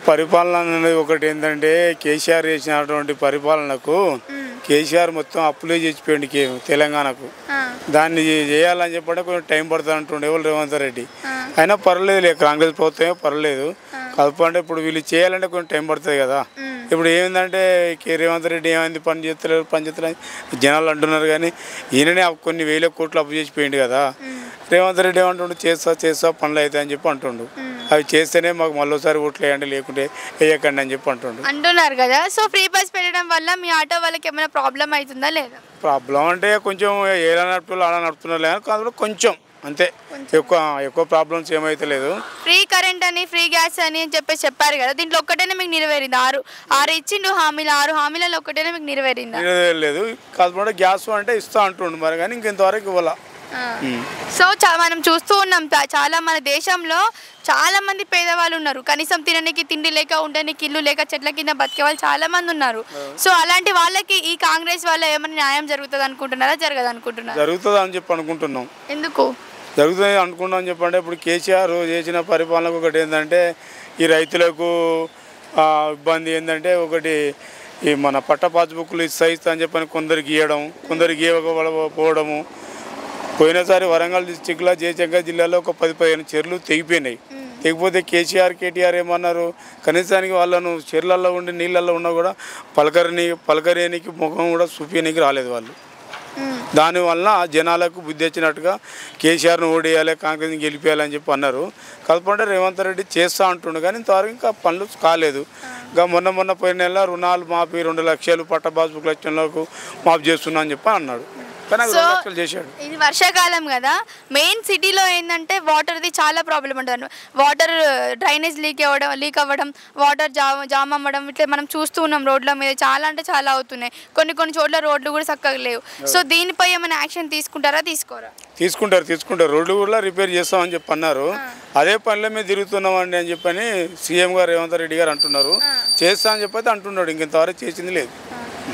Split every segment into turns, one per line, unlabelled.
పరిపాలన అనేది ఒకటి ఏంటంటే కేసీఆర్ చేసినటువంటి పరిపాలనకు కేసీఆర్ మొత్తం అప్పులే చేసిపోయింది తెలంగాణకు. దాన్ని చేయాలని చెప్పంటే కొంచెం టైం పడుతుంది అంటుండే ఎవరు రేవంత్ రెడ్డి. అయినా పర్లేదు, కాంగ్రెస్ ప్రభుత్వమే పర్లేదు. కలుపుకుంటే ఇప్పుడు వీళ్ళు చేయాలంటే కొంచెం టైం పడుతుంది కదా. ఇప్పుడు ఏమైందంటే రేవంత్ రెడ్డి ఏమైంది పని చేస్తలేదు జనాలు అంటున్నారు, కానీ ఈయననే కొన్ని వేల కోట్లు అప్పు చేసిపోయింది కదా. రేవంత్ రెడ్డి ఏమంటుండు, చేస్తా పనులు అవుతాయి అని చెప్పి అంటుండు. అవి చేస్తేనే మాకు మళ్ళీసారి ఓట్లు వేయండి, లేకుంటే వేయకండి అని చెప్పి
అంటున్నారు కదా. సో ఫ్రీ బస్ పెట్టడం వల్ల మీ ఆటో వాళ్ళకి ఏమైనా ప్రాబ్లం అవుతుందా లేదా?
ప్రాబ్లం అంటే కొంచెం ఎలా నడుపుతున్నారు అలా నడుపుతున్నారు లేదా, కాదు కొంచెం అంతే, ఎక్కువ ప్రాబ్లమ్స్ ఏమైతే లేదు.
ఫ్రీ కరెంట్ అని ఫ్రీ గ్యాస్ అని చెప్పేసి చెప్పారు కదా, దీంట్లో ఒక్కటైనా మీకు నెరవేరింది? ఆరు ఇచ్చిండు హామీలు, 6 హామీలలో ఒక్కటైనా మీకు నెరవేరిందా?
నెరవేరలేదు. కాకపోతే గ్యాస్ అంటే ఇస్తా అంటుండు మరి, కానీ ఇంకెంతవరకు ఇవ్వాల.
సో మనం చూస్తూ ఉన్నాం, చాలా మన దేశంలో చాలా మంది పేదవాళ్ళు ఉన్నారు. కనీసం తినడానికి తిండి లేక, ఉండడానికి ఇల్లు లేక, చెట్ల కింద బతికే వాళ్ళు చాలా మంది ఉన్నారు. సో అలాంటి వాళ్ళకి ఈ కాంగ్రెస్ వల్ల ఏమైనా న్యాయం జరుగుతుంది అనుకుంటున్నారా, జరగదు అనుకుంటున్నారా?
జరుగుతుంది అని చెప్పి అనుకుంటున్నాం.
ఎందుకు
జరుగుతుంది అనుకుంటున్నాం అని చెప్పంటే, ఇప్పుడు కేసీఆర్ చేసిన పరిపాలనకు ఒకటి ఏంటంటే ఈ రైతులకు ఇబ్బంది ఏంటంటే, ఒకటి ఈ మన పట్ట పాస్బుక్లు ఇస్తా అని చెప్పని కొందరికి ఇవ్వడం, కొందరికి ఇవ్వకపోవడము. పోయినసారి వరంగల్ డిస్టిక్లో జయశంకర్ జిల్లాలో ఒక 10-15 చెర్లు తెగిపోయినాయి. తెగిపోతే కేటీఆర్ ఏమన్నారు, కనీసానికి వాళ్ళను చెర్లలో ఉండి నీళ్ళల్లో ఉన్నా కూడా పలకరేనికి ముఖం కూడా చూపించడానికి రాలేదు వాళ్ళు. దానివల్ల జనాలకు బుద్ధి వచ్చినట్టుగా కేసీఆర్ను ఓడేయాలి, కాంగ్రెస్ని గెలిపేయాలని చెప్పి అన్నారు. కలుపుకుంటే రేవంత్ రెడ్డి చేస్తూ అంటుండు, కానీ ఇంతవరకు ఇంకా పనులు కాలేదు. ఇంకా మొన్న పోయిన నెల రుణాలు మాఫీ 2 లక్షలు పట్ట పాస్బుక్ లక్షలకు మాఫీ చేస్తున్నా అని చెప్పి అన్నాడు.
ఇది వర్షాకాలం కదా, మెయిన్ సిటీలో ఏంటంటే వాటర్ది చాలా ప్రాబ్లం ఉంటుంది. వాటర్ డ్రైనేజ్ లీక్ అవ్వడం, వాటర్ జామ్ అవ్వడం, ఇట్లా మనం చూస్తూ ఉన్నాం రోడ్ల మీద. చాలా అంటే చాలా అవుతున్నాయి. కొన్ని చోట్ల రోడ్లు కూడా చక్కగా లేవు. సో దీనిపై ఏమైనా యాక్షన్ తీసుకుంటారా, తీసుకోరా?
తీసుకుంటారు. రోడ్లు కూడా రిపేర్ చేస్తామని చెప్పి అన్నారు. అదే పనిలో మేము తిరుగుతున్నామండి అని చెప్పని సీఎం గారు రేవంత్ రెడ్డి గారు అంటున్నారు. చేస్తా అని చెప్పి అంటున్నాడు. ఇంకెంతవరకు చేసింది లేదు.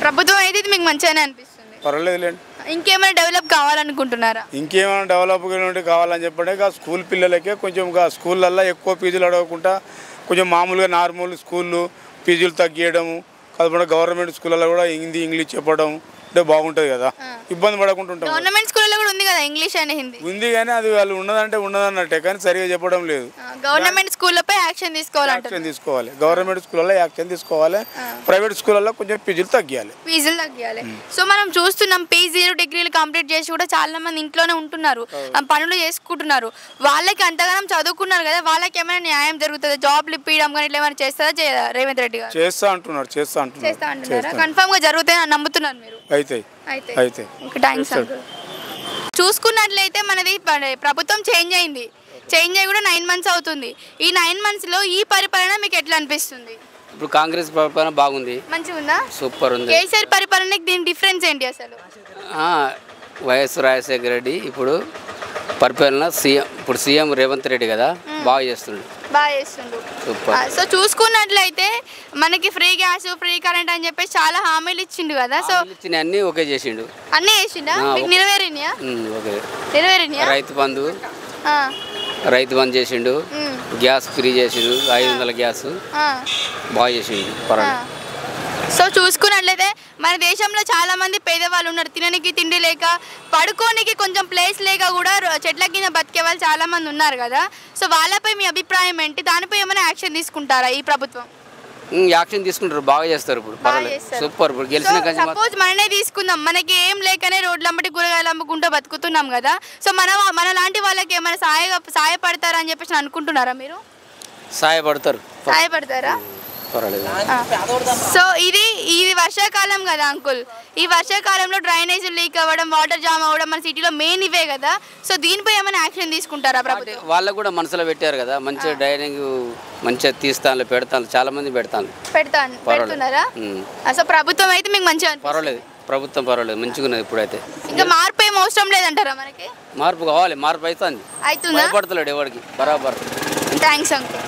ప్రభుత్వం అయితే ఇది మీకు మంచిగానే అనిపిస్తుంది?
పర్వాలేదులేండి.
ఇంకేమైనా డెవలప్ కావాలనుకుంటున్నారా?
ఇంకేమైనా డెవలప్ కావాలని చెప్పంటే స్కూల్ పిల్లలకే కొంచెం స్కూళ్ళల్లో ఎక్కువ ఫీజులు అడగకుండా కొంచెం మామూలుగా నార్మల్ స్కూళ్ళు ఫీజులు తగ్గియడము, కాకపోతే గవర్నమెంట్ స్కూళ్ళలో కూడా హిందీ ఇంగ్లీష్ చెప్పడం అంటే బాగుంటుంది కదా, ఇబ్బంది పడకుండా ఉంటాం.
గవర్నమెంట్ స్కూల్లో కూడా ఉంది కదా ఇంగ్లీష్ అండ్ హిందీ
ఉంది, కానీ అది వాళ్ళు ఉన్నదన్నట్టే, కానీ సరిగా చెప్పడం లేదు.
గవర్నమెంట్ స్కూళ్ళపై యాక్షన్
తీసుకోవాలి. గవర్నమెంట్ స్కూళ్ళలో యాక్షన్ తీసుకోవాలి. ప్రైవేట్ స్కూళ్ళలో కొంచెం ఫీజులు తగ్గియాలి.
సో మనం చూస్తున్నాం పీజీలు డిగ్రీలు కంప్లీట్ చేసి కూడా చాలా మంది ఇంట్లోనే ఉంటున్నారు, పనులు చేసుకుంటున్నారు. వాళ్ళకి అంతగానం చదువుకున్నారు కదా, వాళ్ళకి ఏమైనా న్యాయం జరుగుతుంది? జాబ్లు ఇప్పించడం కానీ ఇట్లా ఏమైనా చేస్తారా రేవంత్ రెడ్డి గారు?
చేస్తా అంటున్నారు.
కన్ఫర్మ్ గా జరుగుతాయని నమ్ముతున్నారు మీరు?
అయితే
చూసుకున్నట్లయితే మనది ప్రభుత్వం చేంజ్ అయ్యి కూడా 9 months అవుతుంది. ఈ 9 monthsలో ఈ పరిపాలన మీకు ఎట్లా అనిపిస్తుంది?
ఇప్పుడు కాంగ్రెస్ పరిపాలన బాగుంది,
మంచిగా ఉందా?
సూపర్ ఉంది.
కేసీఆర్ పరిపాలనకి దీని డిఫరెన్స్ ఏంటి అసలు?
వైఎస్ రాజశేఖర రెడ్డి ఇప్పుడు పరిపాలన ఇప్పుడు సీఎం రేవంత్ రెడ్డి కదా, బాగా చేస్తుండు.
సో చూసుకున్నట్లయితే మనకి ఫ్రీ గ్యాస్, ఫ్రీ కరెంట్ అని చెప్పేసి చాలా హామీలు ఇచ్చిండు కదా. సో
అన్ని ఓకే చేసిండు.
అన్ని చేసిండా? మీకు నెరవేరినాయా?
రైతు బంద్ చేసిండు, గ్యాస్ ఫ్రీ చేసిండు, 500 గ్యాస్ బాగా చేసిండు.
సో చూసుకున్నట్లయితే మన దేశంలో చాలా మంది పేదవాళ్ళు ఉన్నారు. తినడానికి తిండి లేక, పడుకోనికి కొంచెం ప్లేస్ లేక కూడా చెట్ల కింద బతికే వాళ్ళు చాలా మంది ఉన్నారు కదా. సో వాళ్ళపై మీ అభిప్రాయం ఏంటి? దానిపై ఏమైనా యాక్షన్ తీసుకుంటారా ఈ ప్రభుత్వం?
యాక్షన్ తీసుకుంటారు, బాగా చేస్తారు. ఇప్పుడు సూపర్. ఇప్పుడు గెలిచిన
సపోజ్ మననే తీసుకుందాం, మనకి ఏం లేకనే రోడ్లు అమ్మటి కూరగాయలు అమ్ముకుంటూ బతుకుతున్నాం కదా. సో మన లాంటి వాళ్ళకి ఏమైనా సహాయపడతారా అని చెప్పేసి అనుకుంటున్నారా మీరు?
సహాయపడతారా?
సో ఇది వర్షాకాలం కదా అంకుల్, ఈ వర్షాకాలంలో డ్రైనేజ్ లీక్ అవ్వడం, వాటర్ జామ్ అవ్వడం మన సిటీలో మెయిన్ ఇవే కదా. సో దీనిపై ఏమైనా యాక్షన్ తీసుకుంటారా ప్రభుత్వం?
వాళ్ళకు కూడా మనసులో పెట్టారు కదా, మంచిగా డ్రైనేజ్ మంచిగా తీస్తాను, పెడతాను, చాలా మంది
పెడుతున్నారా? సో ప్రభుత్వం అయితే మీకు మంచిగా
పర్వాలేదు, ప్రభుత్వం పర్వాలేదు, మంచిగా ఉన్నది. ఇప్పుడైతే
ఇంకా మార్పు ఏం అవసరం లేదంటారా? మనకి
మార్పు కావాలి, మార్పు అవుతుంది, భయపడతలేడు ఎవరికి. బరాబర్.
Thanks uncle.